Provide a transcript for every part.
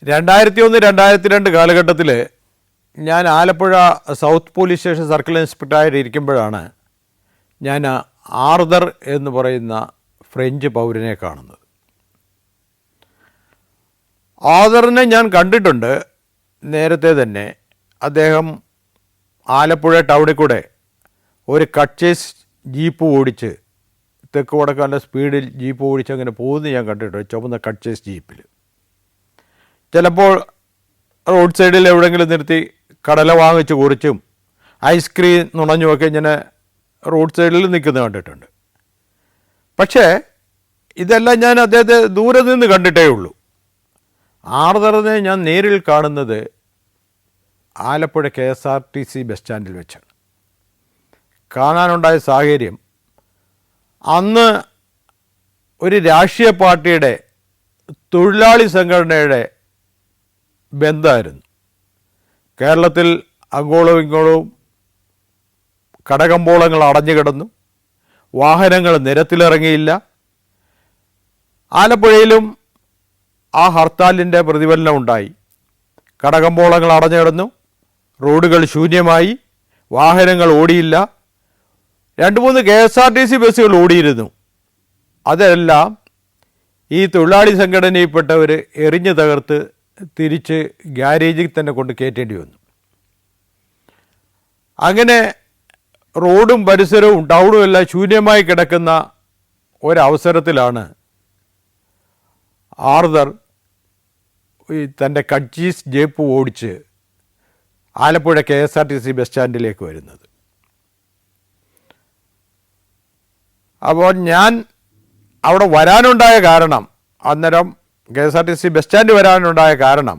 2001 2002 കാലഘട്ടത്തിൽ ഞാൻ Alappuzha south police station circle ഇൻസ്പെക്ടറായിട്ട് ഇരിക്കുമ്പോഴാണ് ഞാൻ ആർതർ എന്ന് പറയുന്ന ഫ്രഞ്ച് പൗരനെ കാണുന്നത്. ആർതറിനെ ഞാൻ കണ്ടിട്ടുണ്ട് നേരത്തെ തന്നെ. അദ്ദേഹം ആലപ്പുഴ ടൗണിൽ കൂടെ ഒരു കട്ട്ചേസ് ജീപ്പ് ഓടിച്ച് തെക്ക് വടക്കാൻ്റെ സ്പീഡിൽ ജീപ്പ് ഓടിച്ച് അങ്ങനെ പോകുന്നത് ഞാൻ കണ്ടിട്ടുണ്ട്, ചുമന്ന കട്ട്ചേസ് ജീപ്പിൽ. ചിലപ്പോൾ റോഡ് സൈഡിൽ എവിടെയെങ്കിലും നിർത്തി കടല വാങ്ങിച്ച് കുറിച്ചും ഐസ്ക്രീം നുണഞ്ഞുമൊക്കെ ഇങ്ങനെ റോഡ് സൈഡിൽ നിൽക്കുന്നത് കണ്ടിട്ടുണ്ട്. പക്ഷേ ഇതെല്ലാം ഞാൻ അദ്ദേഹത്തെ ദൂരെ നിന്ന് കണ്ടിട്ടേ ഉള്ളൂ. ആർതറിനെ ഞാൻ നേരിൽ കാണുന്നത് ആലപ്പുഴ KSRTC ബസ് സ്റ്റാൻഡിൽ വെച്ചാണ്. കാണാനുണ്ടായ സാഹചര്യം, അന്ന് ഒരു രാഷ്ട്രീയ പാർട്ടിയുടെ തൊഴിലാളി സംഘടനയുടെ ബന്ധമായിരുന്നു. കേരളത്തിൽ അങ്ങോളവും ഇങ്ങോളവും കടകമ്പോളങ്ങൾ അടഞ്ഞു കിടന്നു, വാഹനങ്ങൾ നിരത്തിലിറങ്ങിയില്ല. ആലപ്പുഴയിലും ആ ഹർത്താലിൻ്റെ പ്രതിഫലനം ഉണ്ടായി. കടകമ്പോളങ്ങൾ അടഞ്ഞു കിടന്നു, റോഡുകൾ ശൂന്യമായി, വാഹനങ്ങൾ ഓടിയില്ല. 2-3 KSRTC ബസ്സുകൾ ഓടിയിരുന്നു. അതെല്ലാം ഈ തൊഴിലാളി സംഘടനയിൽപ്പെട്ടവർ എറിഞ്ഞു തകർത്ത് തിരിച്ച് ഗ്യാരേജിൽ തന്നെ കൊണ്ട് കയറ്റേണ്ടി വന്നു. അങ്ങനെ റോഡും പരിസരവും ടൗണും എല്ലാം ശൂന്യമായി കിടക്കുന്ന ഒരവസരത്തിലാണ് ആർതർ തൻ്റെ കട്ട്ചേസ് ജീപ്പ് ഓടിച്ച് ആലപ്പുഴ KSRTC ബസ് സ്റ്റാൻഡിലേക്ക് വരുന്നത്. അപ്പോൾ ഞാൻ അവിടെ വരാനുണ്ടായ കാരണം, അന്നേരം KSRTC ബസ് സ്റ്റാൻഡ് വരാനുണ്ടായ കാരണം,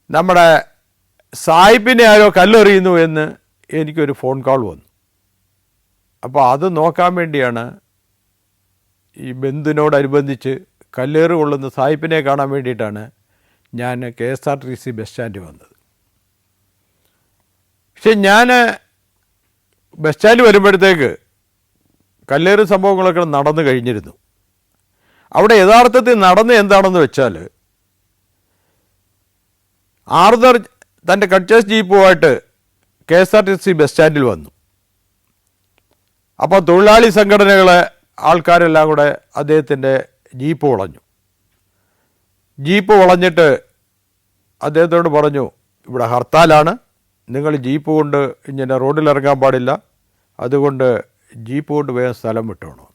നമ്മുടെ സായിപ്പിനെ ആരോ കല്ലെറിയുന്നു എന്ന് എനിക്കൊരു ഫോൺ കോൾ വന്നു. അപ്പോൾ അത് നോക്കാൻ വേണ്ടിയാണ്, ഈ ബന്ധുവിനോടനുബന്ധിച്ച് കല്ലേറ് കൊള്ളുന്ന സായിപ്പിനെ കാണാൻ വേണ്ടിയിട്ടാണ് ഞാൻ KSRTC ബസ് സ്റ്റാൻഡിൽ വന്നത്. പക്ഷെ ഞാൻ ബസ് സ്റ്റാൻഡിൽ വരുമ്പോഴത്തേക്ക് കല്ലേറ് സംഭവങ്ങളൊക്കെ നടന്നു കഴിഞ്ഞിരുന്നു. അവിടെ യഥാർത്ഥത്തിൽ നടന്ന് എന്താണെന്ന് വെച്ചാൽ, ആർതർ തൻ്റെ കട്ട്ചേസ് ജീപ്പുമായിട്ട് KSRTC ബസ് സ്റ്റാൻഡിൽ വന്നു. അപ്പോൾ തൊഴിലാളി സംഘടനകളെ ആൾക്കാരെല്ലാം കൂടെ അദ്ദേഹത്തിൻ്റെ ജീപ്പ് വളഞ്ഞു. ജീപ്പ് വളഞ്ഞിട്ട് അദ്ദേഹത്തോട് പറഞ്ഞു, ഇവിടെ ഹർത്താലാണ്, നിങ്ങൾ ജീപ്പ് കൊണ്ട് ഇങ്ങനെ റോഡിലിറങ്ങാൻ പാടില്ല, അതുകൊണ്ട് ജീപ്പ് കൊണ്ട് വേഗം സ്ഥലം വിട്ടോണം.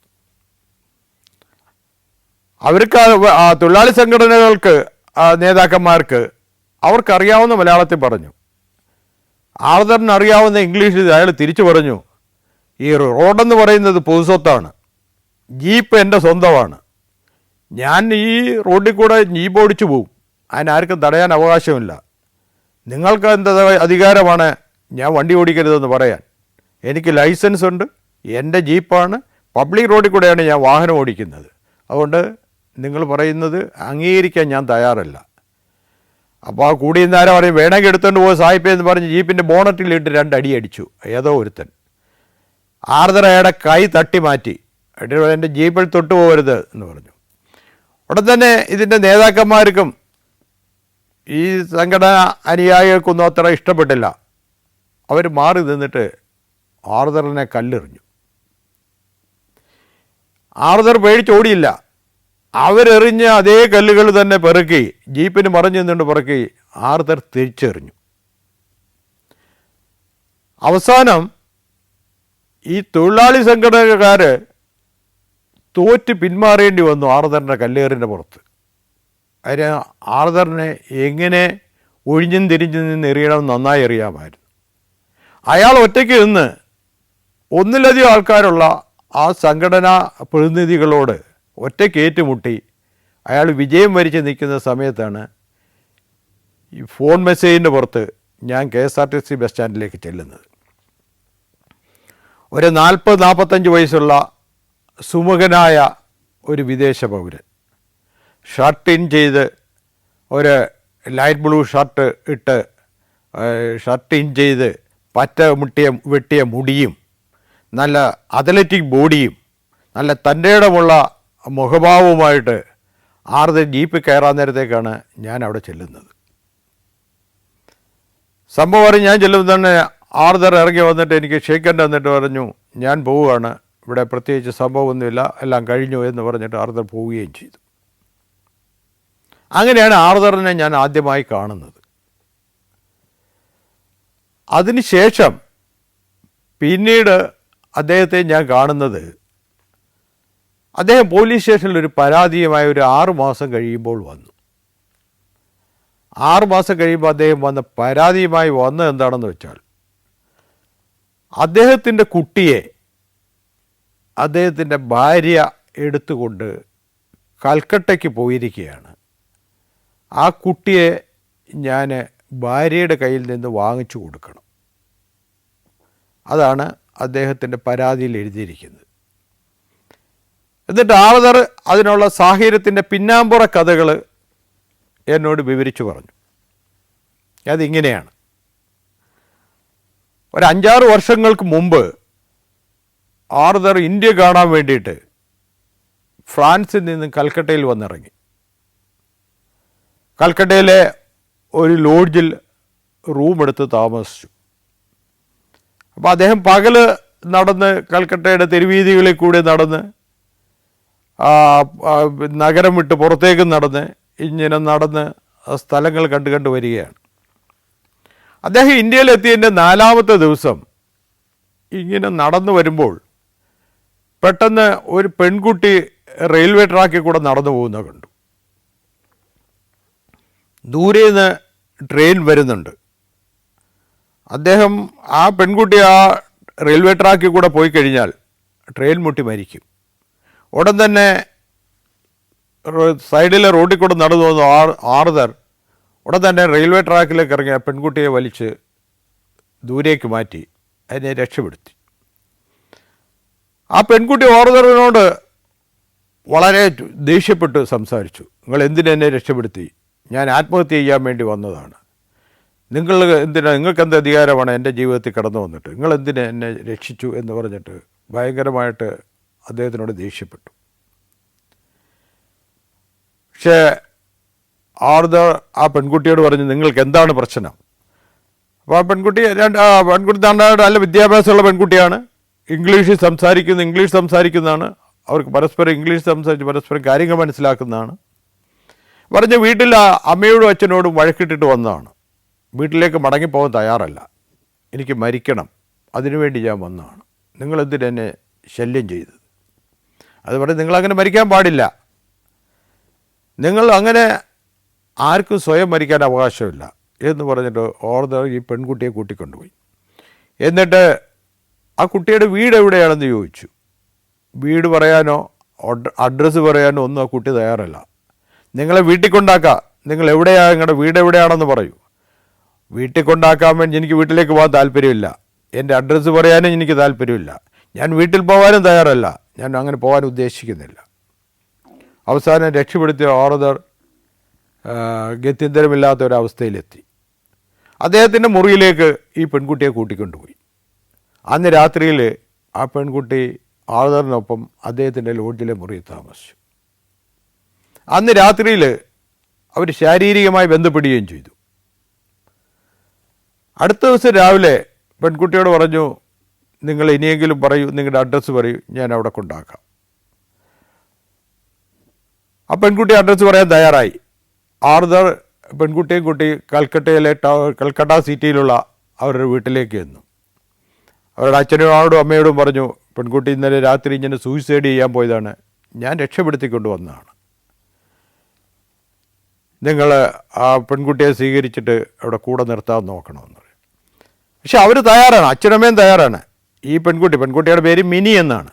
അവർക്ക് തൊഴിലാളി സംഘടനകൾക്ക് നേതാക്കന്മാർക്ക് അവർക്കറിയാവുന്ന മലയാളത്തിൽ പറഞ്ഞു. ആർതറിന് അറിയാവുന്ന ഇംഗ്ലീഷിൽ അയാൾ തിരിച്ചു പറഞ്ഞു, ഈ റോഡെന്ന് പറയുന്നത് പൊതുസ്വത്താണ്, ജീപ്പ് എൻ്റെ സ്വന്തമാണ്, ഞാൻ ഈ റോഡിൽ കൂടെ ജീപ്പ് ഓടിച്ചു പോവും, അതിനാർക്കും തടയാൻ അവകാശമില്ല. നിങ്ങൾക്ക് എന്താ അധികാരമാണ് ഞാൻ വണ്ടി ഓടിക്കരുതെന്ന് പറയാൻ? എനിക്ക് ലൈസൻസ് ഉണ്ട്, എൻ്റെ ജീപ്പാണ്, പബ്ലിക് റോഡിൽ കൂടെയാണ് ഞാൻ വാഹനം ഓടിക്കുന്നത്, അതുകൊണ്ട് നിങ്ങൾ പറയുന്നത് അംഗീകരിക്കാൻ ഞാൻ തയ്യാറല്ല. അപ്പോൾ ആ കൂടിയെന്നാരം പറയും, വേണമെങ്കിൽ എടുത്തുകൊണ്ട് പോയി സായിപ്പേ എന്ന് പറഞ്ഞ് ജീപ്പിൻ്റെ ബോണറ്റിലിട്ട് 2 അടി അടിച്ചു ഏതോ ഒരുത്തൻ. ആർതർ അയാളുടെ കൈ തട്ടി മാറ്റി, എൻ്റെ ജീപ്പിൽ തൊട്ട് പോകരുത് എന്ന് പറഞ്ഞു. ഉടൻ തന്നെ ഇതിൻ്റെ നേതാക്കന്മാർക്കും ഈ സംഘടന അനുയായികൾക്കൊന്നും അത്ര ഇഷ്ടപ്പെട്ടില്ല. അവർ മാറി നിന്നിട്ട് ആർതറിനെ കല്ലെറിഞ്ഞു. ആർതർ പേടിച്ചോടിയില്ല. അവരെറിഞ്ഞ അതേ കല്ലുകൾ തന്നെ പെറുക്കി ജീപ്പിന് മറിഞ്ഞു നിന്നുകൊണ്ട് പെറുക്കി ആർതർ തിരിച്ചെറിഞ്ഞു. അവസാനം ഈ തൊഴിലാളി സംഘടനക്കാർ തോറ്റ് പിന്മാറേണ്ടി വന്നു ആർതറിൻ്റെ കല്ലേറിൻ്റെ പുറത്ത്. അതിന് ആർതറിനെ എങ്ങനെ ഒഴിഞ്ഞും തിരിഞ്ഞു നിന്ന് എറിയണമെന്ന് നന്നായി അറിയാമായിരുന്നു. അയാൾ ഒറ്റയ്ക്ക് നിന്ന് ഒന്നിലധികം ആൾക്കാരുള്ള ആ സംഘടനാ പ്രതിനിധികളോട് ഒറ്റയ്ക്ക് ഏറ്റുമുട്ടി അയാൾ വിജയം വരിച്ച് നിൽക്കുന്ന സമയത്താണ് ഈ ഫോൺ മെസ്സേജിൻ്റെ പുറത്ത് ഞാൻ KSRTC ബസ് സ്റ്റാൻഡിലേക്ക് ചെല്ലുന്നത്. ഒരു 40-45 വയസ്സുള്ള സുമുഖനായ ഒരു വിദേശ പൗരൻ, ഷർട്ട് ഇൻ ചെയ്ത്, ഒരു ലൈറ്റ് ബ്ലൂ ഷർട്ട് ഇട്ട്, ഷർട്ട് ഇൻ ചെയ്ത് വെട്ടിയ മുടിയും നല്ല അത്ലറ്റിക് ബോഡിയും നല്ല തൻ്റെയിടമുള്ള മുഖഭാവവുമായിട്ട് ആർദർ ജീപ്പിൽ കയറാൻ നേരത്തേക്കാണ് ഞാൻ അവിടെ ചെല്ലുന്നത്. സംഭവം അറിഞ്ഞ് ഞാൻ ചെല്ലുമ്പോൾ തന്നെ ആർദർ ഇറങ്ങി വന്നിട്ട് എനിക്ക് ഷേക്കൻഡ് വന്നിട്ട് പറഞ്ഞു, ഞാൻ പോവുകയാണ്, ഇവിടെ പ്രത്യേകിച്ച് സംഭവമൊന്നുമില്ല, എല്ലാം കഴിഞ്ഞു എന്ന് പറഞ്ഞിട്ട് ആർദർ പോവുകയും ചെയ്തു. അങ്ങനെയാണ് ആർദറിനെ ഞാൻ ആദ്യമായി കാണുന്നത്. അതിനുശേഷം പിന്നീട് അദ്ദേഹത്തെ ഞാൻ കാണുന്നത്, അദ്ദേഹം പോലീസ് സ്റ്റേഷനിൽ ഒരു പരാതിയുമായി ഒരു 6 മാസം കഴിയുമ്പോൾ വന്നു. 6 മാസം കഴിയുമ്പോൾ അദ്ദേഹം വന്ന പരാതിയുമായി വന്നത് എന്താണെന്ന് വെച്ചാൽ, അദ്ദേഹത്തിൻ്റെ കുട്ടിയെ അദ്ദേഹത്തിൻ്റെ ഭാര്യ എടുത്തുകൊണ്ട് കൽക്കട്ടയ്ക്ക് പോയിരിക്കുകയാണ്. ആ കുട്ടിയെ ഞാൻ ഭാര്യയുടെ കയ്യിൽ നിന്ന് വാങ്ങിച്ചു കൊടുക്കണം. അതാണ് അദ്ദേഹത്തിൻ്റെ പരാതിയിൽ എഴുതിയിരിക്കുന്നത്. എന്നിട്ട് ആർദർ അതിനുള്ള സാഹചര്യത്തിൻ്റെ പിന്നാമ്പുറ കഥകൾ എന്നോട് വിവരിച്ചു പറഞ്ഞു. അതിങ്ങനെയാണ്. ഒരു 5-6 വർഷങ്ങൾക്ക് മുമ്പ് ആർദർ ഇന്ത്യ കാണാൻ വേണ്ടിയിട്ട് ഫ്രാൻസിൽ നിന്ന് കൽക്കട്ടയിൽ വന്നിറങ്ങി. കൽക്കട്ടയിലെ ഒരു ലോഡ്ജിൽ റൂമെടുത്ത് താമസിച്ചു. അപ്പോൾ അദ്ദേഹം പകല് നടന്ന് കൽക്കട്ടയുടെ തെരുവീതികളിൽ കൂടെ നടന്ന് നഗരം വിട്ട് പുറത്തേക്ക് നടന്ന് ഇങ്ങനെ നടന്ന് സ്ഥലങ്ങൾ കണ്ടു വരികയാണ്. അദ്ദേഹം ഇന്ത്യയിലെത്തിയതിൻ്റെ 4ാമത്തെ ദിവസം ഇങ്ങനെ നടന്നു വരുമ്പോൾ പെട്ടെന്ന് ഒരു പെൺകുട്ടി റെയിൽവേ ട്രാക്കിൽ കൂടെ നടന്നു പോകുന്നത് കണ്ടു. ദൂരെ നിന്ന് ട്രെയിൻ വരുന്നുണ്ട്. അദ്ദേഹം ആ പെൺകുട്ടി ആ റെയിൽവേ ട്രാക്കിൽ കൂടെ പോയി കഴിഞ്ഞാൽ ട്രെയിൻ മുട്ടി മരിക്കും. ഉടൻ തന്നെ സൈഡിലെ റോഡിൽ കൂടെ നടന്നു വന്നു ആർദർ ഉടൻ തന്നെ റെയിൽവേ ട്രാക്കിലേക്ക് ഇറങ്ങി ആ പെൺകുട്ടിയെ വലിച്ച് ദൂരേക്ക് മാറ്റി അതിനെ രക്ഷപ്പെടുത്തി. ആ പെൺകുട്ടി ആർദറിനോട് വളരെ ദേഷ്യപ്പെട്ട് സംസാരിച്ചു. നിങ്ങൾ എന്തിനെന്നെ രക്ഷപ്പെടുത്തി? ഞാൻ ആത്മഹത്യ ചെയ്യാൻ വേണ്ടി വന്നതാണ്. നിങ്ങൾക്ക് എന്ത് അധികാരമാണ് എൻ്റെ ജീവിതത്തിൽ കടന്നു വന്നിട്ട്? നിങ്ങൾ എന്തിനെ എന്നെ രക്ഷിച്ചു എന്ന് പറഞ്ഞിട്ട് ഭയങ്കരമായിട്ട് അദ്ദേഹത്തിനോട് ദേഷ്യപ്പെട്ടു. പക്ഷേ ആർദർ ആ പെൺകുട്ടിയോട് പറഞ്ഞു, നിങ്ങൾക്ക് എന്താണ് പ്രശ്നം? അപ്പോൾ ആ പെൺകുട്ടി നല്ല വിദ്യാഭ്യാസമുള്ള പെൺകുട്ടിയാണ്. ഇംഗ്ലീഷ് സംസാരിക്കുന്നതാണ്. അവർക്ക് പരസ്പരം ഇംഗ്ലീഷ് സംസാരിച്ച് പരസ്പരം കാര്യങ്ങൾ മനസ്സിലാക്കുന്നതാണ്. പറഞ്ഞ് വീട്ടിൽ അമ്മയോടും അച്ഛനോടും വഴക്കിട്ടിട്ട് വന്നതാണ്. വീട്ടിലേക്ക് മടങ്ങിപ്പോകാൻ തയ്യാറല്ല. എനിക്ക് മരിക്കണം, അതിനുവേണ്ടി ഞാൻ വന്നതാണ്. നിങ്ങളെന്തിനെന്നെ ശല്യം ചെയ്തത്? അത് പറഞ്ഞ് നിങ്ങളങ്ങനെ മരിക്കാൻ പാടില്ല. നിങ്ങൾ അങ്ങനെ ആർക്കും സ്വയം മരിക്കാൻ അവകാശമില്ല എന്ന് പറഞ്ഞിട്ട് ആർദർ ഈ പെൺകുട്ടിയെ കൂട്ടിക്കൊണ്ടുപോയി. എന്നിട്ട് ആ കുട്ടിയുടെ വീട് എവിടെയാണെന്ന് ചോദിച്ചു. വീട് പറയാനോ അഡ്രസ്സ് പറയാനോ ഒന്നും ആ കുട്ടി തയ്യാറല്ല. നിങ്ങളെ വീട്ടിൽ കൊണ്ടാക്കാം, നിങ്ങൾ എവിടെയാണ്, നിങ്ങളുടെ വീട് എവിടെയാണെന്ന് പറയൂ. വീട്ടിൽ കൊണ്ടാക്കാൻ വേണ്ടി എനിക്ക് വീട്ടിലേക്ക് പോകാൻ താല്പര്യമില്ല. എൻ്റെ അഡ്രസ്സ് പറയാനും എനിക്ക് താല്പര്യമില്ല. ഞാൻ വീട്ടിൽ പോകാനും തയ്യാറല്ല. ഞാൻ അങ്ങനെ പോകാൻ ഉദ്ദേശിക്കുന്നില്ല. അവസാനം രക്ഷപ്പെടുത്തിയ ആർദർ ഗത്യന്തരമില്ലാത്ത ഒരവസ്ഥയിലെത്തി. അദ്ദേഹത്തിൻ്റെ മുറിയിലേക്ക് ഈ പെൺകുട്ടിയെ കൂട്ടിക്കൊണ്ടുപോയി. അന്ന് രാത്രിയിൽ ആ പെൺകുട്ടി ആർദറിനൊപ്പം അദ്ദേഹത്തിൻ്റെ ലോഡ്ജിലെ മുറിയിൽ താമസിച്ചു. അന്ന് രാത്രിയിൽ അവർ ശാരീരികമായി ബന്ധപ്പെടുകയും ചെയ്തു. അടുത്ത ദിവസം രാവിലെ പെൺകുട്ടിയോട് പറഞ്ഞു, നിങ്ങൾ ഇനിയെങ്കിലും പറയൂ, നിങ്ങളുടെ അഡ്രസ്സ് പറയൂ, ഞാൻ അവിടെ കൊണ്ടാക്കാം. ആ പെൺകുട്ടി അഡ്രസ്സ് പറയാൻ തയ്യാറായി. ആർദർ പെൺകുട്ടിയും കൂട്ടി കൽക്കട്ട സിറ്റിയിലുള്ള അവരുടെ വീട്ടിലേക്ക് ചെന്നു. അവരുടെ അച്ഛനോടും അമ്മയോടും പറഞ്ഞു, പെൺകുട്ടി ഇന്നലെ രാത്രി ഇങ്ങനെ സൂയിസൈഡ് ചെയ്യാൻ പോയതാണ്, ഞാൻ രക്ഷപ്പെടുത്തിക്കൊണ്ട് വന്നതാണ്. നിങ്ങൾ ആ പെൺകുട്ടിയെ സ്വീകരിച്ചിട്ട് അവിടെ കൂടെ നിർത്താൻ നോക്കണമെന്ന് പറയും. പക്ഷെ അവർ തയ്യാറാണ്, അച്ഛനമ്മയും തയ്യാറാണ്. ഈ പെൺകുട്ടിയുടെ പേര് മിനി എന്നാണ്.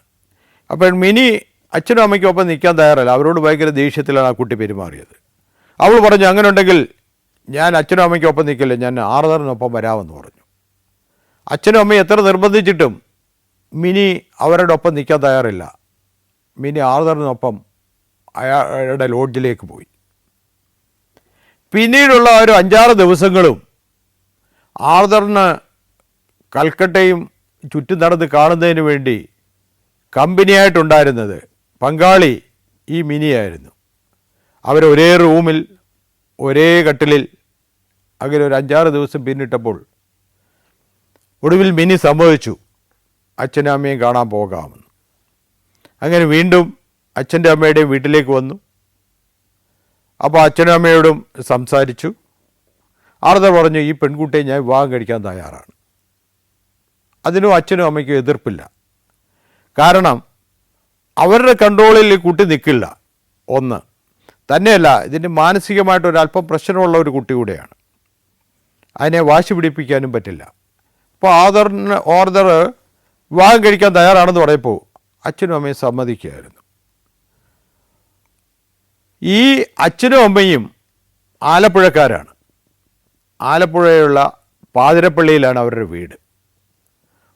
അപ്പോൾ മിനി അച്ഛനും അമ്മയ്ക്കും ഒപ്പം നിൽക്കാൻ തയ്യാറല്ല. അവരോട് ഭയങ്കര ദേഷ്യത്തിലാണ് ആ കുട്ടി പെരുമാറിയത്. അവൾ പറഞ്ഞു, അങ്ങനെ ഉണ്ടെങ്കിൽ ഞാൻ അച്ഛനും അമ്മയ്ക്കും ഒപ്പം നിൽക്കില്ല, ഞാൻ ആർദറിനൊപ്പം വരാമെന്ന് പറഞ്ഞു. അച്ഛനും അമ്മയും എത്ര നിർബന്ധിച്ചിട്ടും മിനി അവരുടെ ഒപ്പം നിൽക്കാൻ തയ്യാറില്ല. മിനി ആർദറിനൊപ്പം അയാളുടെ ലോഡ്ജിലേക്ക് പോയി. പിന്നീടുള്ള ഒരു 5-6 ദിവസങ്ങളും ആർദറിന് കൽക്കട്ടയും ചുറ്റും നടന്ന് കാണുന്നതിന് വേണ്ടി കമ്പനിയായിട്ടുണ്ടായിരുന്നത് പങ്കാളി ഈ മിനിയായിരുന്നു. അവരൊരേ റൂമിൽ ഒരേ കട്ടിലിൽ അങ്ങനെ ഒരു 5-6 ദിവസം പിന്നിട്ടപ്പോൾ ഒടുവിൽ മിനി സമ്മതിച്ചു അച്ഛനും അമ്മയും കാണാൻ പോകാമെന്ന്. അങ്ങനെ വീണ്ടും അച്ഛൻ്റെ അമ്മയുടെയും വീട്ടിലേക്ക് വന്നു. അപ്പോൾ അച്ഛനും അമ്മയോടും സംസാരിച്ചു. ആർദർ പറഞ്ഞു, ഈ പെൺകുട്ടിയെ ഞാൻ വിവാഹം കഴിക്കാൻ തയ്യാറാണ്. അതിനും അച്ഛനും അമ്മയ്ക്കും എതിർപ്പില്ല. കാരണം അവരുടെ കൺട്രോളിൽ ഈ കുട്ടി നിൽക്കില്ല. ഒന്ന് തന്നെയല്ല, ഇതിന് മാനസികമായിട്ടൊരല്പം പ്രശ്നമുള്ള ഒരു കുട്ടി കൂടെയാണ്. അതിനെ വാശി പിടിപ്പിക്കാനും പറ്റില്ല. അപ്പോൾ ആർദർ വിവാഹം കഴിക്കാൻ തയ്യാറാണെന്ന് പറയുമ്പോൾ അച്ഛനും അമ്മയും സമ്മതിക്കുകയായിരുന്നു. ഈ അച്ഛനും അമ്മയും ആലപ്പുഴക്കാരാണ്. ആലപ്പുഴയുള്ള പാതിരപ്പള്ളിയിലാണ് അവരുടെ വീട്.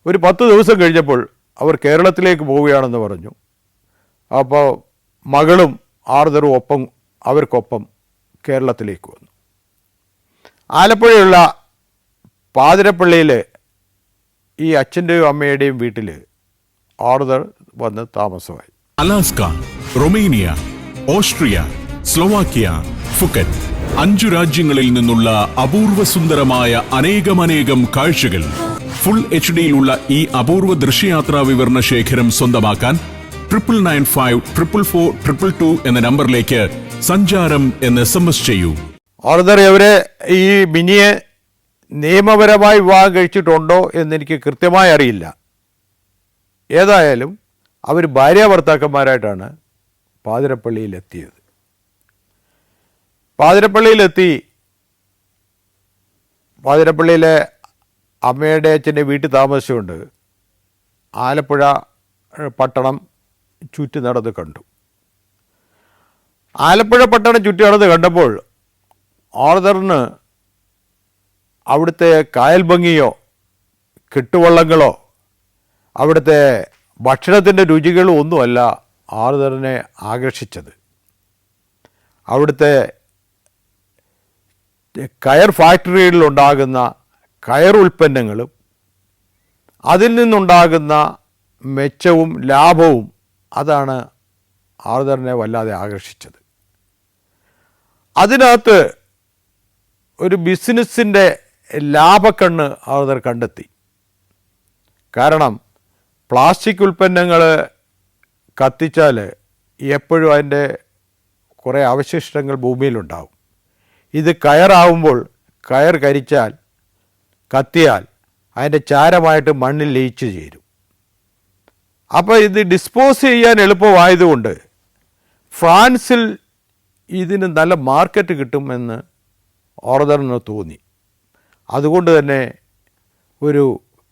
ഒരു 10 ദിവസം കഴിഞ്ഞപ്പോൾ അവർ കേരളത്തിലേക്ക് പോവുകയാണെന്ന് പറഞ്ഞു. അപ്പോൾ മകളും ആർദറും അവർക്കൊപ്പം കേരളത്തിലേക്ക് വന്നു. ആലപ്പുഴയുള്ള പാതിരപ്പള്ളിയിൽ ഈ അച്ഛൻ്റെയും അമ്മയുടെയും വീട്ടിൽ ആർദർ വന്ന് താമസമായി. Alaska, Romania, Austria, Slovakia, Phuket 5 രാജ്യങ്ങളിൽ നിന്നുള്ള അപൂർവ സുന്ദരമായ അനേകം കാഴ്ചകൾ ഫുൾ HDയിലുള്ള ഈ അപൂർവ ദൃശ്യയാത്രാ വിവരണ ശേഖരം സ്വന്തമാക്കാൻ 9995442222 എന്ന നമ്പറിലേക്ക് സഞ്ചാരം എന്ന് SMS ചെയ്യൂ. ആർദർ ഇവരെ ഈ മിനിയെ നിയമപരമായി വിവാഹം കഴിച്ചിട്ടുണ്ടോ എന്നെനിക്ക് കൃത്യമായി അറിയില്ല. ഏതായാലും അവർ ഭാര്യാഭർത്താക്കന്മാരായിട്ടാണ് പാതിരപ്പള്ളിയിലെത്തിയത്. പാതിരപ്പള്ളിയിലെ അമ്മയുടെ അച്ഛൻ്റെ വീട്ടിൽ താമസിച്ചുകൊണ്ട് ആലപ്പുഴ പട്ടണം ചുറ്റി നടന്ന് കണ്ടു. ആലപ്പുഴ പട്ടണം ചുറ്റി നടന്ന് കണ്ടപ്പോൾ ആർദറിന് അവിടുത്തെ കായൽ ഭംഗിയോ കെട്ടുവള്ളങ്ങളോ അവിടുത്തെ ഭക്ഷണത്തിൻ്റെ രുചികളും ഒന്നുമല്ല ആർദറിനെ ആകർഷിച്ചത്. അവിടുത്തെ കയർ ഫാക്ടറികളിലുണ്ടാകുന്ന കയർ ഉൽപ്പന്നങ്ങളും അതിൽ നിന്നുണ്ടാകുന്ന മെച്ചവും ലാഭവും അതാണ് ആർദറിനെ വല്ലാതെ ആകർഷിച്ചത്. അതിനകത്ത് ഒരു ബിസിനസ്സിൻ്റെ ലാഭക്കണ്ണ് ആർദർ കണ്ടെത്തി. കാരണം പ്ലാസ്റ്റിക് ഉൽപ്പന്നങ്ങൾ കത്തിച്ചാൽ എപ്പോഴും അതിൻ്റെ കുറേ അവശിഷ്ടങ്ങൾ ഭൂമിയിലുണ്ടാവും. ഇത് കയറാവുമ്പോൾ കയർ കരിച്ചാൽ കത്തിയാൽ അതിൻ്റെ ചാരമായിട്ട് മണ്ണിൽ ലയിച്ചു ചേരും. അപ്പോൾ ഇത് ഡിസ്പോസ് ചെയ്യാൻ എളുപ്പമായതുകൊണ്ട് ഫ്രാൻസിൽ ഇതിന് നല്ല മാർക്കറ്റ് കിട്ടുമെന്ന് ആർദറിന് തോന്നി. അതുകൊണ്ട് തന്നെ ഒരു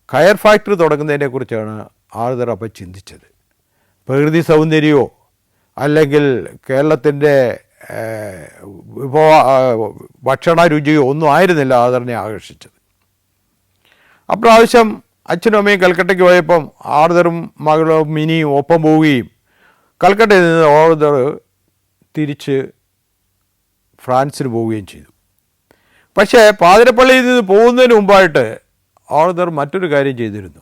കയർ ഫാക്ടറി തുടങ്ങുന്നതിനെക്കുറിച്ചാണ് ആർദർ അപ്പോൾ ചിന്തിച്ചത്. പ്രകൃതി സൗന്ദര്യമോ അല്ലെങ്കിൽ കേരളത്തിൻ്റെ ഭക്ഷണ രുചിയോ ഒന്നും ആയിരുന്നില്ല ആർദറിനെ ആകർഷിച്ചത്. അപ്രാവശ്യം അച്ഛനും അമ്മയും കൽക്കട്ടയ്ക്ക് പോയപ്പം ആർദറും മകളും മിനിയും ഒപ്പം പോവുകയും കൽക്കട്ടയിൽ നിന്ന് ആർദർ തിരിച്ച് ഫ്രാൻസിന് പോവുകയും ചെയ്തു. പക്ഷേ പാതിരപ്പള്ളിയിൽ നിന്ന് പോകുന്നതിന് മുമ്പായിട്ട് ആർദർ മറ്റൊരു കാര്യം ചെയ്തിരുന്നു.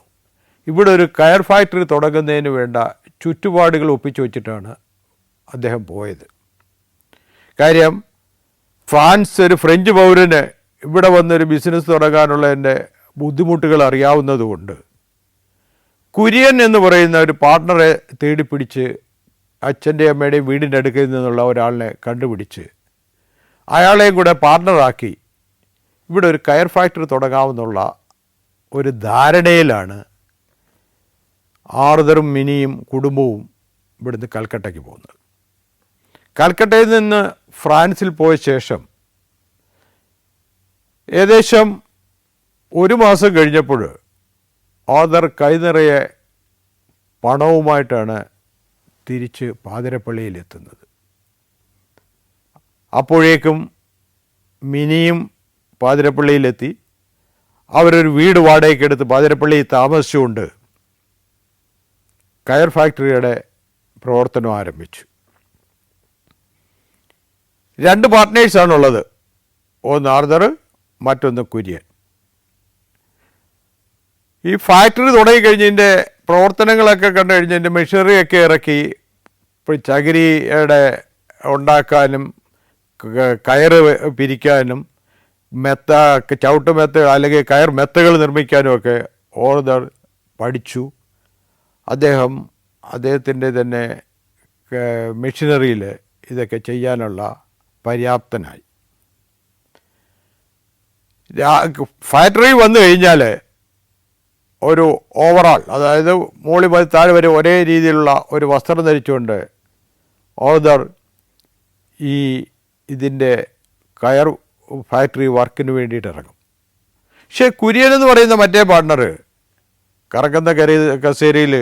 ഇവിടെ ഒരു കയർ ഫാക്ടറി തുടങ്ങുന്നതിന് വേണ്ട ചുറ്റുപാടുകൾ ഒപ്പിച്ചു വച്ചിട്ടാണ് അദ്ദേഹം പോയത്. കാര്യം ഫ്രാൻസ് ഒരു ഫ്രഞ്ച് പൗരന് ഇവിടെ വന്നൊരു ബിസിനസ് തുടങ്ങാനുള്ളതിൻ്റെ ബുദ്ധിമുട്ടുകൾ അറിയാവുന്നതുകൊണ്ട് കുര്യൻ എന്ന് പറയുന്ന ഒരു പാർട്ട്ണറെ തേടിപ്പിടിച്ച് അച്ഛൻ്റെയും അമ്മയുടെയും വീടിൻ്റെ അടുക്കൽ നിന്നുള്ള ഒരാളിനെ കണ്ടുപിടിച്ച് അയാളെയും കൂടെ പാർട്ട്ണറാക്കി ഇവിടെ ഒരു കയർ ഫാക്ടറി തുടങ്ങാമെന്നുള്ള ഒരു ധാരണയിലാണ് ആർദറും മിനിയും കുടുംബവും ഇവിടുന്ന് കൽക്കട്ടയ്ക്ക് പോകുന്നത്. കൽക്കട്ടയിൽ നിന്ന് ഫ്രാൻസിൽ പോയ ശേഷം ഏകദേശം 1 മാസം കഴിഞ്ഞപ്പോൾ ആർദർ കൈനിറയെ പണവുമായിട്ടാണ് തിരിച്ച് പാതിരപ്പള്ളിയിലെത്തുന്നത്. അപ്പോഴേക്കും മിനിയും പാതിരപ്പള്ളിയിലെത്തി. അവരൊരു വീട് വാടകയ്ക്കെടുത്ത് പാതിരപ്പള്ളിയിൽ താമസിച്ചുകൊണ്ട് കയർ ഫാക്ടറിയുടെ പ്രവർത്തനം ആരംഭിച്ചു. 2 പാർട്ട്നേഴ്സാണുള്ളത്. ഒന്ന് ആർദർ, മറ്റൊന്ന് കുര്യൻ. ഈ ഫാക്ടറി തുടങ്ങിക്കഴിഞ്ഞതിൻ്റെ പ്രവർത്തനങ്ങളൊക്കെ കണ്ടു കഴിഞ്ഞതിൻ്റെ മെഷീനറിയൊക്കെ ഇറക്കി. ഇപ്പോൾ ചകിരിയുടെ ഉണ്ടാക്കാനും കയറ് പിരിക്കാനും ചവിട്ടുമെത്ത അല്ലെങ്കിൽ കയർ മെത്തകൾ നിർമ്മിക്കാനുമൊക്കെ ഓർദർ പഠിച്ചു. അദ്ദേഹത്തിൻ്റെ തന്നെ മെഷീനറിയിൽ ഇതൊക്കെ ചെയ്യാനുള്ള പര്യാപ്തനായി. ഫാക്ടറി വന്നു കഴിഞ്ഞാൽ ഒരു ഓവറാൾ, അതായത് മുകളിൽ മുതൽ താഴെ വരെ ഒരേ രീതിയിലുള്ള ഒരു വസ്ത്രം ധരിച്ചുകൊണ്ട് ഓർദർ ഇതിൻ്റെ കയർ ഫാക്ടറി വർക്കിന് വേണ്ടിയിട്ട് ഇറങ്ങും. പക്ഷേ കുര്യൻ എന്ന് പറയുന്ന മറ്റേ പാർട്ട്ണർ കറങ്ങുന്ന കസേരയിൽ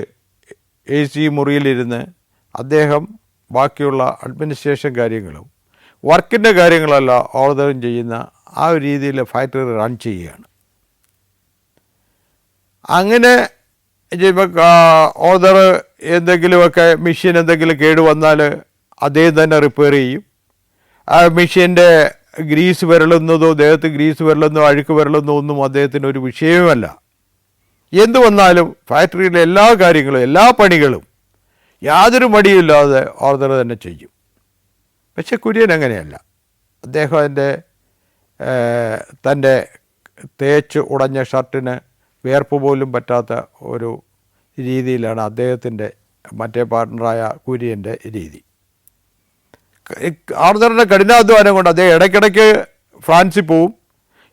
AC മുറിയിലിരുന്ന് അദ്ദേഹം ബാക്കിയുള്ള അഡ്മിനിസ്ട്രേഷൻ കാര്യങ്ങളും വർക്കിൻ്റെ കാര്യങ്ങളെല്ലാം ഓർഡറും ചെയ്യുന്ന ആ ഒരു രീതിയിൽ ഫാക്ടറി റൺ ചെയ്യുകയാണ്. അങ്ങനെ ഓർഡർ എന്തെങ്കിലുമൊക്കെ മെഷീൻ എന്തെങ്കിലും കേടുവന്നാൽ അദ്ദേഹം തന്നെ റിപ്പയർ ചെയ്യും. ആ മെഷീൻ്റെ ഗ്രീസ് വരളുന്നതോ ദേഹത്ത് ഗ്രീസ് വരളുന്നതോ അഴുക്ക് വരളുന്നതോ ഒന്നും അദ്ദേഹത്തിന് ഒരു വിഷയവുമല്ല. എന്തു വന്നാലും ഫാക്ടറിയിലെ എല്ലാ കാര്യങ്ങളും എല്ലാ പണികളും യാതൊരു മടിയില്ലാതെ ഓർഡർ തന്നെ ചെയ്യും. പക്ഷെ കുര്യൻ അങ്ങനെയല്ല. അദ്ദേഹം തൻ്റെ തേച്ച് ഉടഞ്ഞ ഷർട്ടിന് വിയർപ്പ് പോലും പറ്റാത്ത ഒരു രീതിയിലാണ് അദ്ദേഹത്തിൻ്റെ മറ്റേ പാർട്ട്ണറായ കുര്യൻ്റെ രീതി. ഓർഡറിൻ്റെ കഠിനാധ്വാനം കൊണ്ട് അദ്ദേഹം ഇടയ്ക്കിടയ്ക്ക് ഫ്രാൻസിൽ പോവും.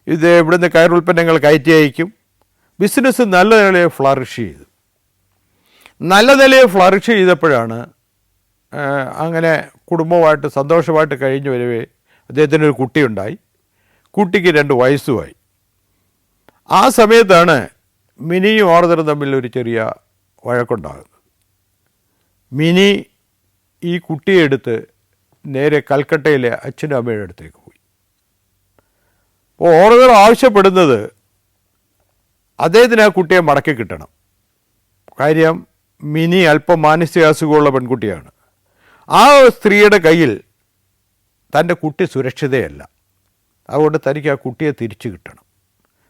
ഇവിടുന്ന് കയർ ഉൽപ്പന്നങ്ങൾ കയറ്റി അയക്കും. ബിസിനസ് നല്ല നിലയിൽ ഫ്ലറിഷ് ചെയ്തു. നല്ല നിലയിൽ ഫ്ലറിഷ് ചെയ്തപ്പോഴാണ് അങ്ങനെ കുടുംബമായിട്ട് സന്തോഷമായിട്ട് കഴിഞ്ഞു വരവേ അദ്ദേഹത്തിനൊരു കുട്ടിയുണ്ടായി. കുട്ടിക്ക് 2 വയസ്സുമായി. ആ സമയത്താണ് മിനിയും ഓർഡറും തമ്മിൽ ഒരു ചെറിയ വഴക്കുണ്ടാകുന്നത്. മിനി ഈ കുട്ടിയെ എടുത്ത് നേരെ കൽക്കട്ടയിലെ അച്ഛനും അമ്മയുടെ അടുത്തേക്ക് പോയി. അപ്പോൾ ഓർഡർ ആവശ്യപ്പെടുന്നത് അദ്ദേഹത്തിന് ആ കുട്ടിയെ മടക്കി കിട്ടണം. കാര്യം മിനി അല്പം മാനസികാസുഖമുള്ള പെൺകുട്ടിയാണ്. ആ സ്ത്രീയുടെ കയ്യിൽ തൻ്റെ കുട്ടി സുരക്ഷിതയല്ല. അതുകൊണ്ട് തനിക്ക് ആ കുട്ടിയെ തിരിച്ചു കിട്ടണം.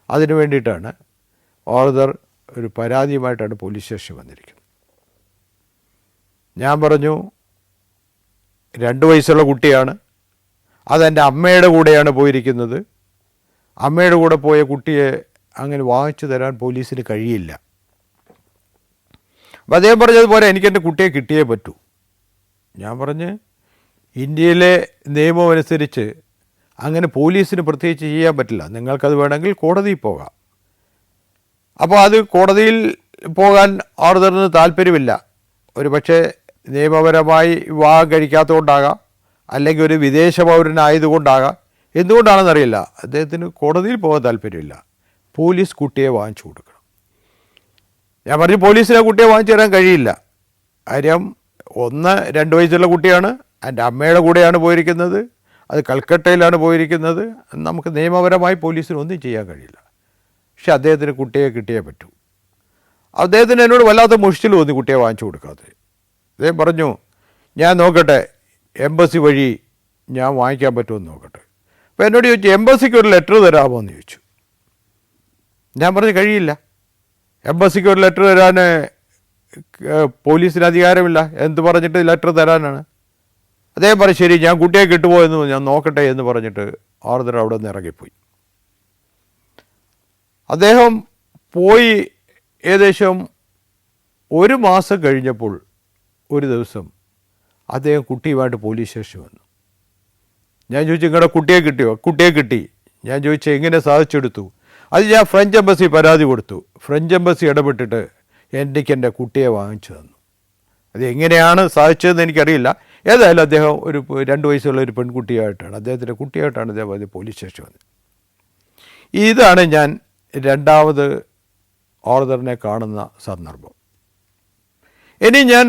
അതിനു വേണ്ടിയിട്ടാണ് ഓർഡർ ഒരു പരാതിയുമായിട്ടാണ് പോലീസ് സ്റ്റേഷനിൽ വന്നിരിക്കുന്നത്. ഞാൻ പറഞ്ഞു 2 വയസ്സുള്ള കുട്ടിയാണ്, അതെൻ്റെ അമ്മയുടെ കൂടെയാണ് പോയിരിക്കുന്നത്. അമ്മയുടെ കൂടെ പോയ കുട്ടിയെ അങ്ങനെ വാങ്ങിച്ചു തരാൻ പോലീസിന് കഴിയില്ല. അപ്പോൾ അദ്ദേഹം പറഞ്ഞതുപോലെ എനിക്കെൻ്റെ കുട്ടിയെ കിട്ടിയേ പറ്റൂ. ഞാൻ പറഞ്ഞ് ഇന്ത്യയിലെ നിയമം അനുസരിച്ച് അങ്ങനെ പോലീസിന് പ്രത്യേകിച്ച് ചെയ്യാൻ പറ്റില്ല. നിങ്ങൾക്കത് വേണമെങ്കിൽ കോടതിയിൽ പോകാം. അപ്പോൾ അത് കോടതിയിൽ പോകാൻ ഓർഡറിന് താല്പര്യമില്ല. ഒരു പക്ഷേ നിയമപരമായി വിവാഹം കഴിക്കാത്തതുകൊണ്ടാകാം, അല്ലെങ്കിൽ ഒരു വിദേശ പൗരനായതുകൊണ്ടാകാം. എന്തുകൊണ്ടാണെന്നറിയില്ല, അദ്ദേഹത്തിന് കോടതിയിൽ പോകാൻ താല്പര്യമില്ല. പോലീസ് കുട്ടിയെ വാങ്ങിച്ചു കൊടുക്കണം. ഞാൻ പറഞ്ഞു പോലീസിനെ കുട്ടിയെ വാങ്ങിച്ചു തരാൻ കഴിയില്ല. കാര്യം 2 വയസ്സുള്ള കുട്ടിയാണ്, എൻ്റെ അമ്മയുടെ കൂടെയാണ് പോയിരിക്കുന്നത്, അത് കൽക്കട്ടയിലാണ് പോയിരിക്കുന്നത്. നമുക്ക് നിയമപരമായി പോലീസിന് ഒന്നും ചെയ്യാൻ കഴിയില്ല. പക്ഷെ അദ്ദേഹത്തിന് കുട്ടിയെ കിട്ടിയേ പറ്റൂ. അദ്ദേഹത്തിന് എന്നോട് വല്ലാത്ത മുഷിച്ചിൽ തോന്നി കുട്ടിയെ വാങ്ങിച്ചു കൊടുക്കാതെ. അദ്ദേഹം പറഞ്ഞു ഞാൻ നോക്കട്ടെ, എംബസി വഴി ഞാൻ വാങ്ങിക്കാൻ പറ്റുമെന്ന് നോക്കട്ടെ. അപ്പോൾ എന്നോട് ചോദിച്ചു എംബസിക്ക് ഒരു ലെറ്റർ തരാമോ എന്ന് ചോദിച്ചു. ഞാൻ പറഞ്ഞു കഴിയില്ല, എംബസിക്ക് ഒരു ലെറ്റർ തരാൻ പോലീസിന് അധികാരമില്ല. എന്ത് പറഞ്ഞിട്ട് ലെറ്റർ തരാനാണ്? അദ്ദേഹം പറഞ്ഞു ശരി, ഞാൻ കുട്ടിയെ കിട്ടുപോയെന്ന് ഞാൻ നോക്കട്ടെ എന്ന് പറഞ്ഞിട്ട് ഓർഡർ അവിടെ നിന്ന് ഇറങ്ങിപ്പോയി. അദ്ദേഹം പോയി ഏകദേശം 1 മാസം കഴിഞ്ഞപ്പോൾ ഒരു ദിവസം അദ്ദേഹം കുട്ടിയുമായിട്ട് പോലീസ് സ്റ്റേഷൻ വന്നു. ഞാൻ ചോദിച്ചു നിങ്ങളുടെ കുട്ടിയെ കിട്ടിയോ? കുട്ടിയെ കിട്ടി. ഞാൻ ചോദിച്ചു എങ്ങനെ സാധിച്ചെടുത്തു? അത് ഞാൻ ഫ്രഞ്ച് എംബസി പരാതി കൊടുത്തു. ഫ്രഞ്ച് എംബസി ഇടപെട്ടിട്ട് എൻ്റെ കുട്ടിയെ വാങ്ങിച്ചു തന്നു. അത് എങ്ങനെയാണ് സാധിച്ചതെന്ന് എനിക്കറിയില്ല. ഏതായാലും അദ്ദേഹം ഒരു 2 വയസ്സുള്ള ഒരു പെൺകുട്ടിയായിട്ടാണ്, അദ്ദേഹത്തിൻ്റെ കുട്ടിയായിട്ടാണ് അദ്ദേഹം പോലീസ് സ്റ്റേഷൻ വന്നത്. ഇതാണ് ഞാൻ 2ാമത് ഓർഡറിനെ കാണുന്ന സന്ദർഭം. ഇനി ഞാൻ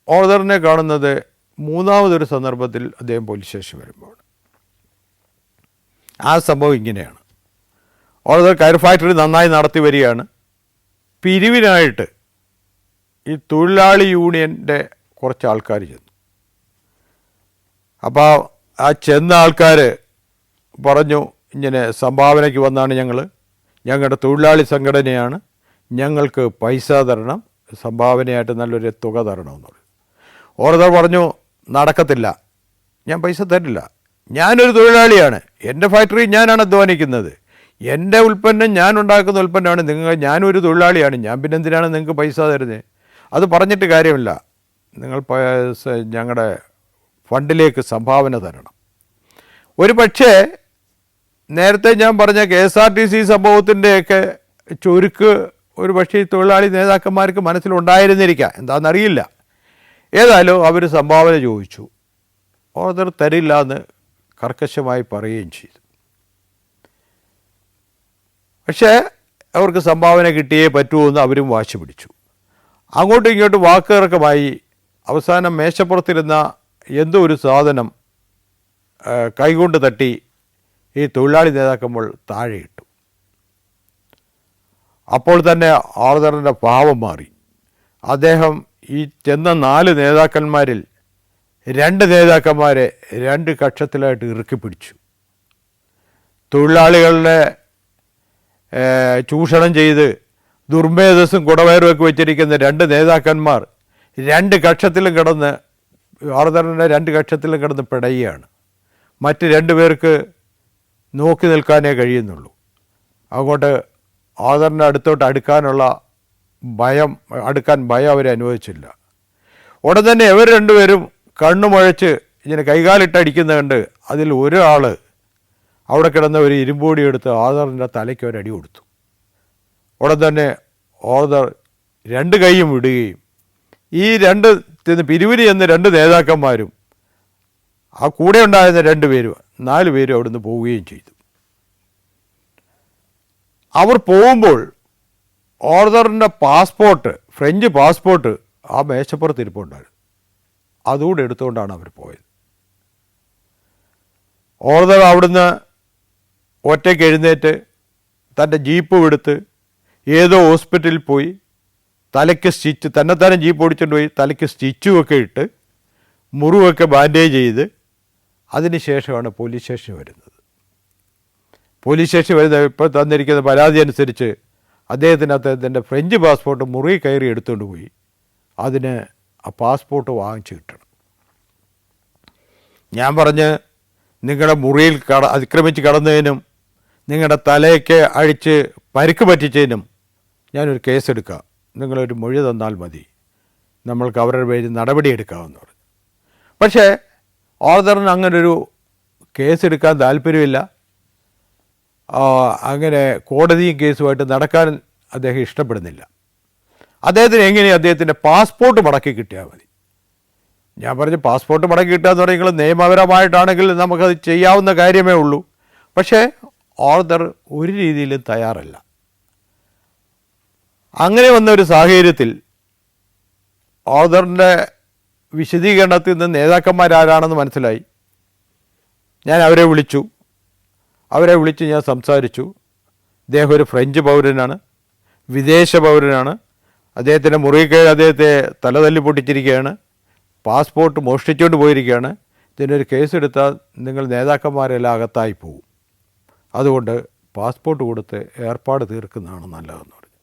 ഓർഡറിനെ കാണുന്നത് 3ാമതൊരു സന്ദർഭത്തിൽ അദ്ദേഹം പോലീസ് സ്റ്റേഷൻ വരുമ്പോൾ. ആ സംഭവം ഇങ്ങനെയാണ്. ഓർഡർ കയർ ഫാക്ടറി നന്നായി നടത്തി വരികയാണ്. പിരിവിനായിട്ട് ഈ തൊഴിലാളി യൂണിയൻ്റെ കുറച്ച് ആൾക്കാർ ചെന്നു. അപ്പോൾ ആ ചെന്ന ആൾക്കാർ പറഞ്ഞു ഇങ്ങനെ സംഭാവനയ്ക്ക് വന്നാണ് ഞങ്ങളുടെ തൊഴിലാളി സംഘടനയാണ്, ഞങ്ങൾക്ക് പൈസ തരണം, സംഭാവനയായിട്ട് നല്ലൊരു തുക തരണമെന്ന് പറഞ്ഞു. ഓർഡർ പറഞ്ഞു നടക്കത്തില്ല, ഞാൻ പൈസ തരില്ല, ഞാനൊരു തൊഴിലാളിയാണ്, എൻ്റെ ഫാക്ടറി ഞാനാണ് അധ്വാനിക്കുന്നത്, എൻ്റെ ഉൽപ്പന്നം ഞാൻ ഉണ്ടാക്കുന്ന ഉൽപ്പന്നമാണ് ഞാനൊരു തൊഴിലാളിയാണ്, ഞാൻ പിന്നെ എന്തിനാണ് നിങ്ങൾക്ക് പൈസ തരുന്നത്? അത് പറഞ്ഞിട്ട് കാര്യമില്ല, നിങ്ങൾ ഞങ്ങളുടെ ഫണ്ടിലേക്ക് സംഭാവന തരണം. ഒരു പക്ഷേ നേരത്തെ ഞാൻ പറഞ്ഞ KSRTC സംഭവത്തിൻ്റെയൊക്കെ ചുരുക്ക് ഒരു പക്ഷേ ഈ തൊഴിലാളി നേതാക്കന്മാർക്ക് മനസ്സിലുണ്ടായിരുന്നിരിക്കാം, എന്താണെന്നറിയില്ല. ഏതായാലും അവർ സംഭാവന ചോദിച്ചു, ഓർഡർ തരില്ല എന്ന് കർക്കശമായി പറയുകയും ചെയ്തു. പക്ഷേ അവർക്ക് സംഭാവന കിട്ടിയേ പറ്റുമെന്ന് അവരും വാശി പിടിച്ചു. അങ്ങോട്ടും ഇങ്ങോട്ടും വാക്കുതർക്കമായി. അവസാനം മേശപ്പുറത്തിരുന്ന എന്തോ ഒരു സാധനം കൈകൊണ്ട് തട്ടി ഈ തൊഴിലാളി നേതാക്കന്മാർ താഴെയിട്ടു. അപ്പോൾ തന്നെ ഓർഡറിൻ്റെ ഭാവം മാറി. അദ്ദേഹം ഈ ചെന്ന 4 നേതാക്കന്മാരിൽ 2 നേതാക്കന്മാരെ 2 കക്ഷത്തിലായിട്ട് ഇറുക്കി പിടിച്ചു. തൊഴിലാളികളുടെ ചൂഷണം ചെയ്ത് ദുർമേധസ്സും കുടവയറുമൊക്കെ വെച്ചിരിക്കുന്ന 2 നേതാക്കന്മാർ 2 കക്ഷത്തിലും കിടന്ന്, ഓർഡറിൻ്റെ 2 കക്ഷത്തിലും കിടന്ന് പിടയുകയാണ്. മറ്റ് 2 പേർക്ക് നോക്കി നിൽക്കാനേ കഴിയുന്നുള്ളൂ. അങ്ങോട്ട് ഓർഡറിൻ്റെ അടുത്തോട്ട് അടുക്കാൻ ഭയം അവരെ അനുവദിച്ചില്ല. ഉടൻ തന്നെ ഇവർ 2 പേരും കണ്ണുമുഴച്ച് ഇങ്ങനെ കൈകാലിട്ടടിക്കുന്ന കണ്ട് അതിൽ ഒരാൾ അവിടെ കിടന്ന ഒരു ഇരുമ്പോടി എടുത്ത് ഓർഡറിൻ്റെ തലയ്ക്ക് ഒരടി കൊടുത്തു. ഉടൻ തന്നെ ഓർഡർ 2 കൈയും വിടുകയും ഈ പിരിവിന് ചെന്ന് 2 നേതാക്കന്മാരും ആ കൂടെ ഉണ്ടായിരുന്ന 2 പേരും 4 പേരും അവിടുന്ന് പോവുകയും ചെയ്തു. അവർ പോകുമ്പോൾ ഓർഡറിൻ്റെ പാസ്പോർട്ട്, ഫ്രഞ്ച് പാസ്പോർട്ട് ആ മേശപ്പുറത്ത് ഇരിപ്പുണ്ടായിരുന്നു. അതുകൂടെ എടുത്തുകൊണ്ടാണ് അവർ പോയത്. ഓർഡർ അവിടുന്ന് ഒറ്റയ്ക്ക് എഴുന്നേറ്റ് തൻ്റെ ജീപ്പ് എടുത്ത് ഏതോ ഹോസ്പിറ്റലിൽ പോയി തലയ്ക്ക് സ്റ്റിച്ച്, തന്നെത്താനെ ജീപ്പ് ഓടിച്ചുകൊണ്ട് പോയി തലയ്ക്ക് സ്റ്റിച്ചുമൊക്കെ ഇട്ട് മുറിവൊക്കെ ബാൻഡേജ് ചെയ്ത് അതിന് ശേഷമാണ് പോലീസ് സ്റ്റേഷനിൽ വരുന്നത്. പോലീസ് സ്റ്റേഷനിൽ വരുന്ന ഇപ്പോൾ തന്നിരിക്കുന്ന പരാതി അനുസരിച്ച് അദ്ദേഹത്തിൻ്റെ ഫ്രഞ്ച് പാസ്പോർട്ട് മുറി കയറി എടുത്തുകൊണ്ട് പോയി അതിന് ആ പാസ്പോർട്ട് വാങ്ങിച്ചു കിട്ടണം. ഞാൻ പറഞ്ഞ് നിങ്ങളുടെ മുറിയിൽ അതിക്രമിച്ച് കടന്നതിനും നിങ്ങളുടെ തലയ്ക്ക് അഴിച്ച് പരിക്ക് പറ്റിച്ചതിനും ഞാനൊരു കേസെടുക്കാം, നിങ്ങളൊരു മൊഴി തന്നാൽ മതി, നമ്മൾക്ക് അവരുടെ പേരിൽ നടപടിയെടുക്കാമെന്ന് പറഞ്ഞു. പക്ഷേ ഓർഡറിന് അങ്ങനൊരു കേസെടുക്കാൻ താല്പര്യമില്ല. അങ്ങനെ കോടതിയും കേസുമായിട്ട് നടക്കാൻ അദ്ദേഹം ഇഷ്ടപ്പെടുന്നില്ല. അദ്ദേഹത്തിന് എങ്ങനെയും അദ്ദേഹത്തിൻ്റെ പാസ്പോർട്ട് മടക്കി കിട്ടിയാൽ മതി. ഞാൻ പറഞ്ഞു, പാസ്പോർട്ട് മടക്കി കിട്ടുക എന്ന് പറഞ്ഞാൽ നിയമപരമായിട്ടാണെങ്കിൽ നമുക്കത് ചെയ്യാവുന്ന കാര്യമേ ഉള്ളൂ. പക്ഷേ ഓർഡർ ഒരു രീതിയിലും തയ്യാറല്ല. അങ്ങനെ വന്ന ഒരു സാഹചര്യത്തിൽ ഓർഡറിൻ്റെ വിശദീകരണത്തിൽ നിന്ന് നേതാക്കന്മാരാരാണെന്ന് മനസ്സിലായി. ഞാൻ അവരെ വിളിച്ച് ഞാൻ സംസാരിച്ചു. അദ്ദേഹം ഒരു ഫ്രഞ്ച് പൗരനാണ്, വിദേശ പൗരനാണ്. അദ്ദേഹത്തിൻ്റെ മുറിയിൽ അദ്ദേഹത്തെ തലതല്ലി പൊട്ടിച്ചിരിക്കുകയാണ്, പാസ്പോർട്ട് മോഷ്ടിച്ചുകൊണ്ട് പോയിരിക്കുകയാണ്. ഇതിനൊരു കേസെടുത്താൽ നിങ്ങൾ നേതാക്കന്മാരെല്ലാം അകത്തായി പോകും, അതുകൊണ്ട് പാസ്പോർട്ട് കൊടുത്ത് ഏർപ്പാട് തീർക്കുന്നതാണ് നല്ലതെന്ന് പറഞ്ഞു.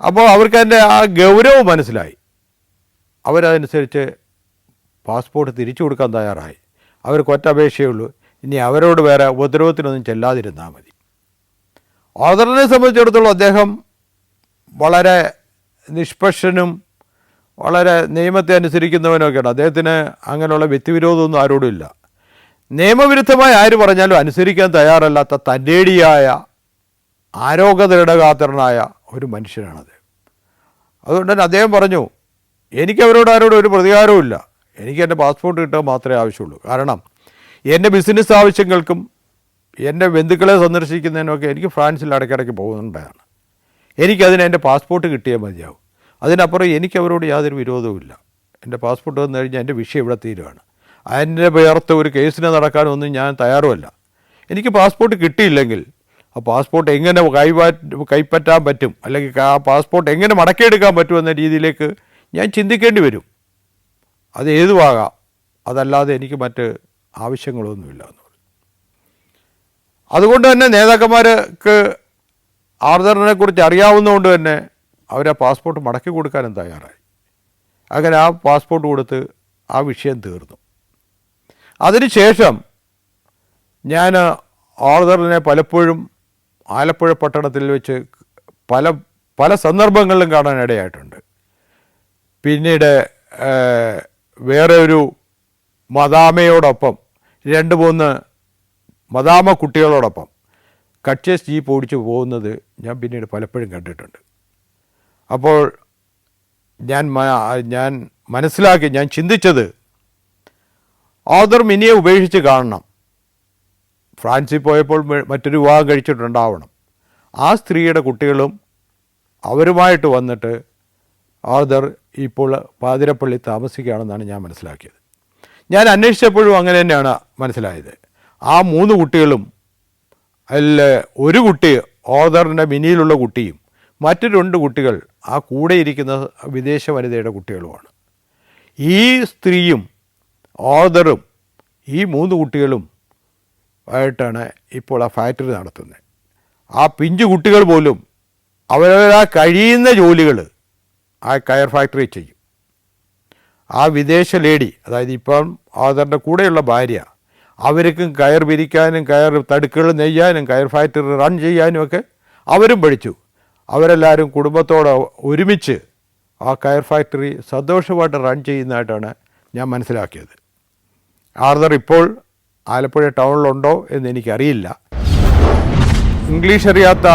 അപ്പോൾ അവർക്ക് അതിൻ്റെ ആ ഗൗരവം മനസ്സിലായി. അവരതനുസരിച്ച് പാസ്പോർട്ട് തിരിച്ചു കൊടുക്കാൻ തയ്യാറായി. അവർക്ക് ഒറ്റ അപേക്ഷയേ ഉള്ളൂ, ഇനി അവരോട് വേറെ ഉപദ്രവത്തിനൊന്നും ചെല്ലാതിരുന്നാൽ മതി. ഓർഡറിനെ സംബന്ധിച്ചിടത്തോളം അദ്ദേഹം വളരെ നിഷ്പക്ഷനും വളരെ നിയമത്തെ അനുസരിക്കുന്നവനൊക്കെയാണ്. അദ്ദേഹത്തിന് അങ്ങനെയുള്ള വ്യക്തിവിരോധമൊന്നും ആരോടും ഇല്ല. നിയമവിരുദ്ധമായി ആര് പറഞ്ഞാലും അനുസരിക്കാൻ തയ്യാറല്ലാത്ത തൻ്റേടിയായ ആരോഗ്യദൃഢഗാത്രനായ ഒരു മനുഷ്യനാണത്. അതുകൊണ്ട് തന്നെ അദ്ദേഹം പറഞ്ഞു, ആരോടും ഒരു പ്രതികാരവുമില്ല, എനിക്ക് എൻ്റെ പാസ്പോർട്ട് കിട്ടുക മാത്രമേ ആവശ്യമുള്ളൂ. കാരണം എൻ്റെ ബിസിനസ് ആവശ്യങ്ങൾക്കും എൻ്റെ ബന്ധുക്കളെ സന്ദർശിക്കുന്നതിനൊക്കെ എനിക്ക് ഫ്രാൻസിൽ ഇടയ്ക്കിടയ്ക്ക് പോകുന്നുണ്ടാണ്. എനിക്കതിന് എൻ്റെ പാസ്പോർട്ട് കിട്ടിയാൽ മതിയാവും. അതിനപ്പുറം എനിക്ക് അവരോട് യാതൊരു വിരോധവുമില്ല. എൻ്റെ പാസ്പോർട്ട് വന്നു കഴിഞ്ഞാൽ എൻ്റെ വിഷയം ഇവിടെ തീരുവാണ്. അതിൻ്റെ പേർത്ത് ഒരു കേസിന് നടക്കാനൊന്നും ഞാൻ തയ്യാറുമല്ല. എനിക്ക് പാസ്പോർട്ട് കിട്ടിയില്ലെങ്കിൽ ആ പാസ്പോർട്ട് എങ്ങനെ കൈപ്പറ്റാൻ പറ്റും, അല്ലെങ്കിൽ ആ പാസ്പോർട്ട് എങ്ങനെ മടക്കിയെടുക്കാൻ പറ്റുമെന്ന രീതിയിലേക്ക് ഞാൻ ചിന്തിക്കേണ്ടി വരും. അത് ഏതുമാകാം, അതല്ലാതെ എനിക്ക് മറ്റ് ആവശ്യങ്ങളൊന്നുമില്ല എന്ന് പറഞ്ഞു. അതുകൊണ്ട് തന്നെ നേതാക്കന്മാർക്ക് ആർദറിനെക്കുറിച്ച് അറിയാവുന്നതുകൊണ്ട് തന്നെ അവർ ആ പാസ്പോർട്ട് മടക്കി കൊടുക്കാനും തയ്യാറായി. അങ്ങനെ ആ പാസ്പോർട്ട് കൊടുത്ത് ആ വിഷയം തീർന്നു. അതിനുശേഷം ഞാൻ ഓർദറിനെ പലപ്പോഴും ആലപ്പുഴ പട്ടണത്തിൽ വെച്ച് പല പല സന്ദർഭങ്ങളിലും കാണാനിടയായിട്ടുണ്ട്. പിന്നീട് വേറെ ഒരു മദാമയോടൊപ്പം 2-3 മദാമ കുട്ടികളോടൊപ്പം കട്ട്ചേസ് ജീപ്പ് ഓടിച്ച് പോകുന്നത് ഞാൻ പിന്നീട് പലപ്പോഴും കണ്ടിട്ടുണ്ട്. അപ്പോൾ ഞാൻ മനസ്സിലാക്കി, ഞാൻ ചിന്തിച്ചത് ഓർദർ മിനിയെ ഉപേക്ഷിച്ച് കാണണം. ഫ്രാൻസിൽ പോയപ്പോൾ മറ്റൊരു വിവാഹം കഴിച്ചിട്ടുണ്ടാവണം. ആ സ്ത്രീയുടെ കുട്ടികളും അവരുമായിട്ട് വന്നിട്ട് ഓർദർ ഇപ്പോൾ പാതിരപ്പള്ളി താമസിക്കുകയാണെന്നാണ് ഞാൻ മനസ്സിലാക്കിയത്. ഞാൻ അന്വേഷിച്ചപ്പോഴും അങ്ങനെ തന്നെയാണ് മനസ്സിലായത്. ആ 3 കുട്ടികളും അതിൽ ഒരു കുട്ടി ഓർദറിൻ്റെ മിനിയിലുള്ള കുട്ടിയും മറ്റു 2 കുട്ടികൾ ആ കൂടെ ഇരിക്കുന്ന വിദേശ വനിതയുടെ കുട്ടികളുമാണ്. ഈ സ്ത്രീയും ഓർദറും ഈ 3 കുട്ടികളും ആയിട്ടാണ് ഇപ്പോൾ ആ ഫാക്ടറി നടത്തുന്നത്. ആ പിഞ്ചു കുട്ടികൾ പോലും അവരവരാ കഴിയുന്ന ജോലികൾ ആ കയർ ഫാക്ടറി ചെയ്യും. ആ വിദേശ ലേഡി, അതായത് ഇപ്പം ഓർദറിൻ്റെ കൂടെയുള്ള ഭാര്യ, അവർക്കും കയർ വിരിക്കാനും കയർ തടുക്കുകൾ നെയ്യാനും കയർ ഫാക്ടറി റൺ ചെയ്യാനും ഒക്കെ അവരും പഠിച്ചു. അവരെല്ലാവരും കുടുംബത്തോടെ ഒരുമിച്ച് ആ കയർ ഫാക്ടറി സന്തോഷമായിട്ട് റൺ ചെയ്യുന്നതായിട്ടാണ് ഞാൻ മനസ്സിലാക്കിയത്. ഓർദർ ഇപ്പോൾ ആലപ്പുഴ ടൗണിലുണ്ടോ എന്ന് എനിക്കറിയില്ല. ഇംഗ്ലീഷ് അറിയാത്ത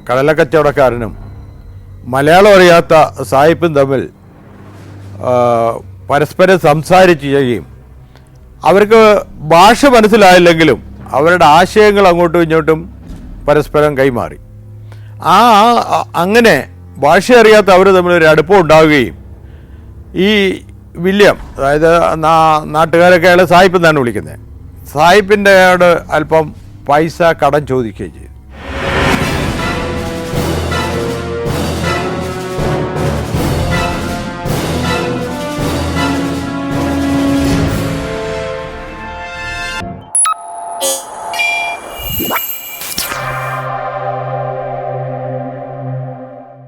കടലക്കച്ചവടക്കാരനും മലയാളം അറിയാത്ത സായിപ്പും തമ്മിൽ പരസ്പരം സംസാരിച്ച് ചെയ്യുകയും അവർക്ക് ഭാഷ മനസ്സിലായില്ലെങ്കിലും അവരുടെ ആശയങ്ങൾ അങ്ങോട്ടും ഇങ്ങോട്ടും പരസ്പരം കൈമാറി. അങ്ങനെ ഭാഷ അറിയാത്ത അവർ തമ്മിലൊരു അടുപ്പം ഉണ്ടാവുകയും ഈ വില്യം, അതായത് നാട്ടുകാരൊക്കെ അയാൾ സായിപ്പ് എന്നാണ് വിളിക്കുന്നത്, സായിപ്പിൻ്റെ അല്പം പൈസ കടം ചോദിക്കുകയും ചെയ്തു.